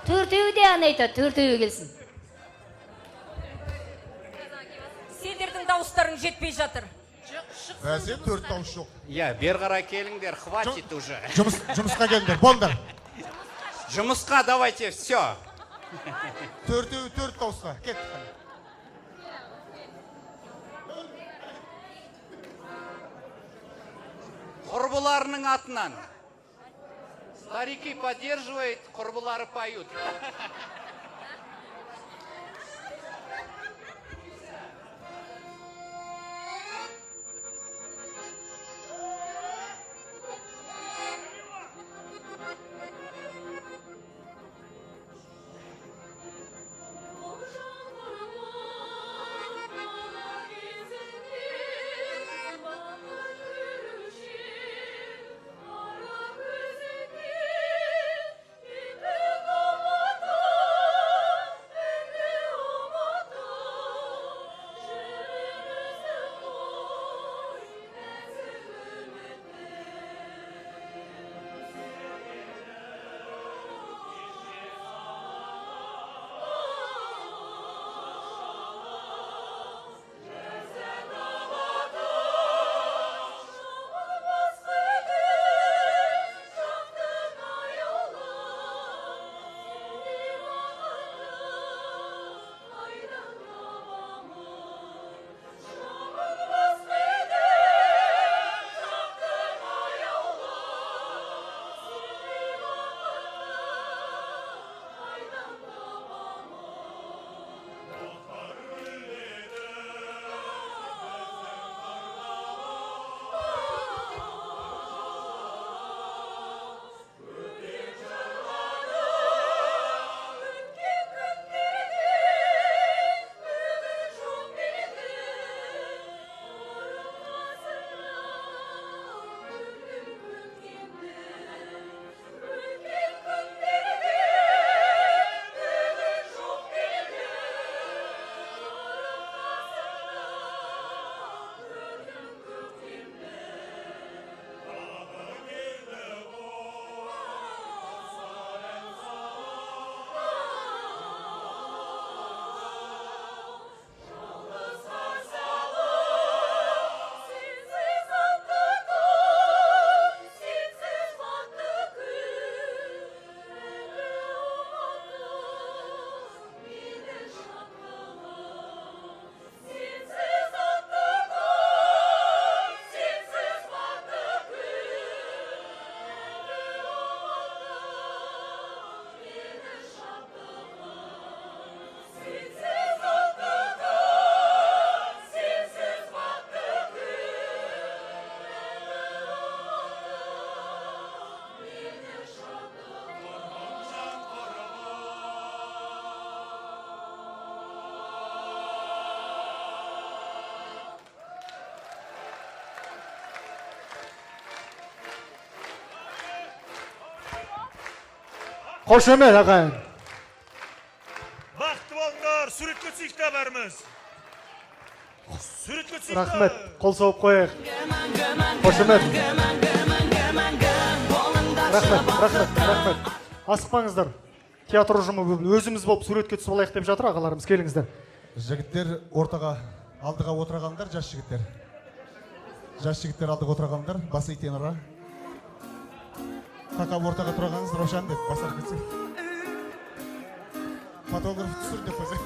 Төртеуі де аны айтады, төртеуі келсін. Сендердің дауыстарың жетпей жатыр. Бәсе төрт дауыс жоқ. Я, бер қарай келіңдер, хватит уже. Жұмысқа келіңдер, болыңдар. Жұмысқа давайте, все. Төртеуі төрт дауысқа, кет. Құрбыларының атынан. Старики поддерживает, құрбылары поют. Қошемет ағайын. Бақытты болыңдар, суретке түсейік те бәріміз. Суретке түсейік те. Рахмет, қол соғып қояйық. Қошемет. Рахмет. Асықпаңыздар. Театр ұжымы өзіміз болып суретке түсіп алайық деп жатыр, ағаларымыз, келіңіздер. Жігіттер ортаға, алдыға отырғандар, жас жігіттер. Жас жігіттер алдыға отырғандар, басы итен ұра. Қақа ортаға тұрғаныңыз Рошан деп басар кетсе. Фотограф түсір деп қойса.